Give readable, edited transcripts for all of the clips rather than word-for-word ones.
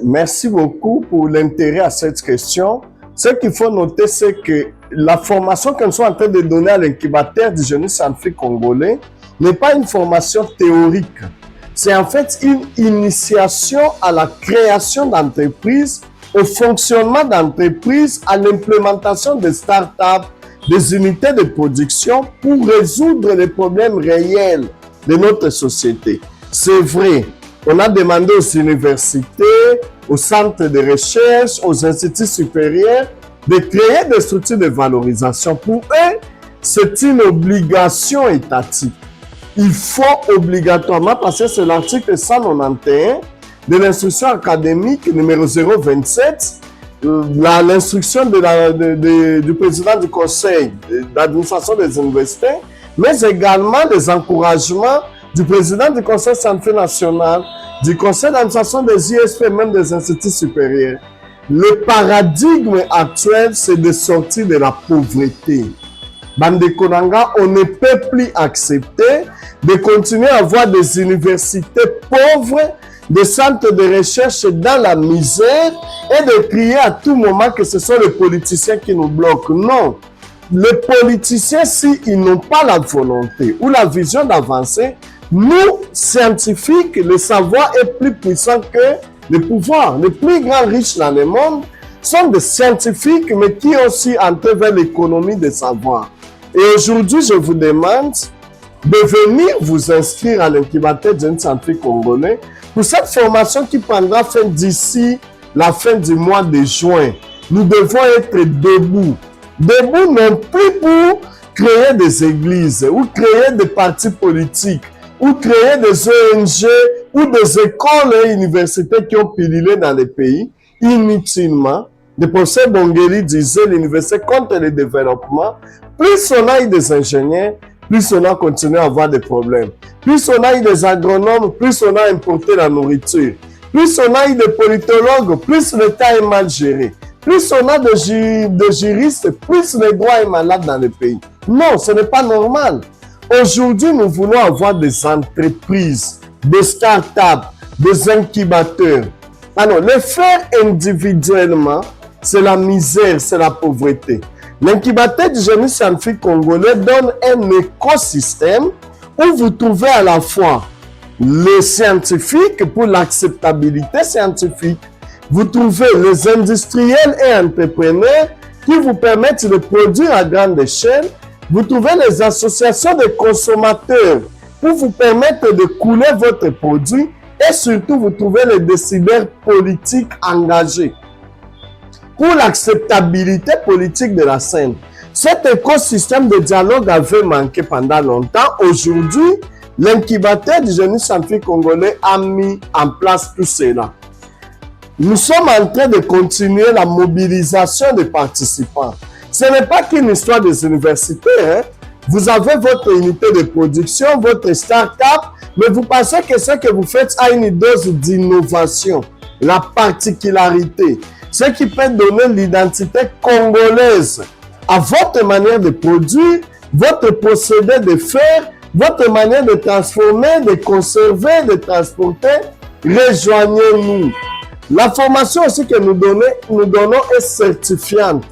Merci beaucoup pour l'intérêt à cette question. Ce qu'il faut noter, c'est que la formation que nous sommes en train de donner à l'incubateur du jeune scientifique congolais n'est pas une formation théorique. C'est en fait une initiation à la création d'entreprises, au fonctionnement d'entreprises, à l'implémentation des startups, des unités de production pour résoudre les problèmes réels de notre société. C'est vrai, on a demandé aux universités, aux centres de recherche, aux instituts supérieurs de créer des structures de valorisation. Pour eux, c'est une obligation étatique. Il faut obligatoirement, parce que c'est l'article 191 de l'instruction académique numéro 027, l'instruction du président du conseil d'administration des universités, mais également les encouragements du président du conseil scientifique national, du conseil d'administration des ISP, même des instituts supérieurs. Le paradigme actuel, c'est de sortir de la pauvreté. Bande Konanga, on ne peut plus accepter de continuer à avoir des universités pauvres, des centres de recherche dans la misère et de crier à tout moment que ce sont les politiciens qui nous bloquent. Non. Les politiciens, s'ils n'ont pas la volonté ou la vision d'avancer, nous, scientifiques, le savoir est plus puissant que le pouvoir. Les plus grands riches dans le monde sont des scientifiques, mais qui aussi entrent vers l'économie des savoirs. Et aujourd'hui, je vous demande de venir vous inscrire à l'incubateur jeune scientifique congolais pour cette formation qui prendra fin d'ici la fin du mois de juin. Nous devons être debout. Debout non plus pour créer des églises ou créer des partis politiques ou créer des ONG ou des écoles et universités qui ont pilulé dans les pays inutilement. Le professeur Bongeli disait l'université contre le développement. Plus on a eu des ingénieurs, plus on a continué à avoir des problèmes. Plus on a eu des agronomes, plus on a importé la nourriture. Plus on a eu des politologues, plus l'État est mal géré. Plus on a de juristes, plus le droit est malade dans le pays. Non, ce n'est pas normal. Aujourd'hui, nous voulons avoir des entreprises, des startups, des incubateurs. Alors, le faire individuellement, c'est la misère, c'est la pauvreté. L'incubateur du génie scientifique congolais donne un écosystème où vous trouvez à la fois les scientifiques pour l'acceptabilité scientifique, vous trouvez les industriels et entrepreneurs qui vous permettent de produire à grande échelle, vous trouvez les associations de consommateurs pour vous permettre de couler votre produit et surtout vous trouvez les décideurs politiques engagés pour l'acceptabilité politique de la scène. Cet écosystème de dialogue avait manqué pendant longtemps. Aujourd'hui, l'incubateur du génie scientifique congolais a mis en place tout cela. Nous sommes en train de continuer la mobilisation des participants. Ce n'est pas qu'une histoire des universités. Vous avez votre unité de production, votre start-up, mais vous pensez que ce que vous faites a une dose d'innovation, la particularité, ce qui peut donner l'identité congolaise à votre manière de produire, votre procédé de faire, votre manière de transformer, de conserver, de transporter. Rejoignez-nous. La formation aussi que nous donnons est certifiante.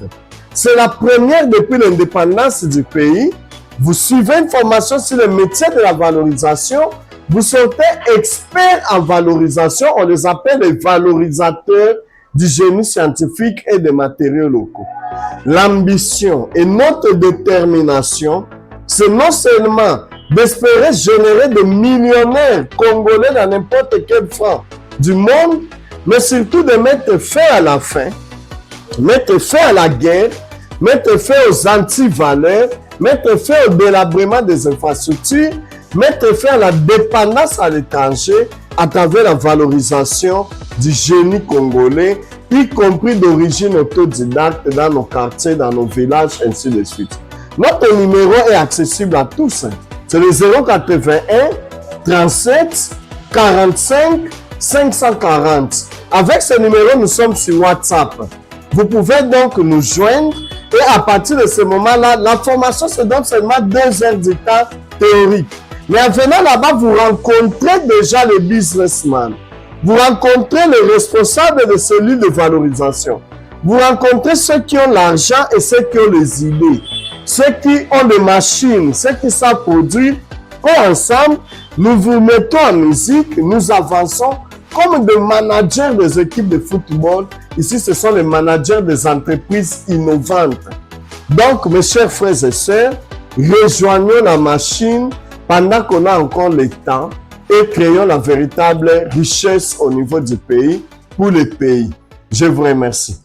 C'est la première depuis l'indépendance du pays. Vous suivez une formation sur le métier de la valorisation. Vous sortez experts en valorisation. On les appelle les valorisateurs du génie scientifique et des matériaux locaux. L'ambition et notre détermination, c'est non seulement d'espérer générer des millionnaires congolais dans n'importe quel front du monde, mais surtout de mettre fin à la faim, mettre fin à la guerre, mettre fin aux anti-valeurs, mettre fin au délabrement des infrastructures, mettre fin à la dépendance à l'étranger à travers la valorisation du génie congolais, y compris d'origine autodidacte dans nos quartiers, dans nos villages, ainsi de suite. Notre numéro est accessible à tous. C'est le 081 37 45 540. Avec ce numéro, nous sommes sur WhatsApp. Vous pouvez donc nous joindre et à partir de ce moment-là, la formation se donne seulement 2 heures du temps théorique. Mais en venant là-bas, vous rencontrez déjà les businessmen. Vous rencontrez les responsables de cellules de valorisation. Vous rencontrez ceux qui ont l'argent et ceux qui ont les idées. Ceux qui ont des machines, ceux qui savent produire. Ensemble, nous vous mettons en musique, nous avançons comme des managers des équipes de football. Ici, ce sont les managers des entreprises innovantes. Donc, mes chers frères et sœurs, rejoignons la machine pendant qu'on a encore le temps et créons la véritable richesse au niveau du pays, pour le pays. Je vous remercie.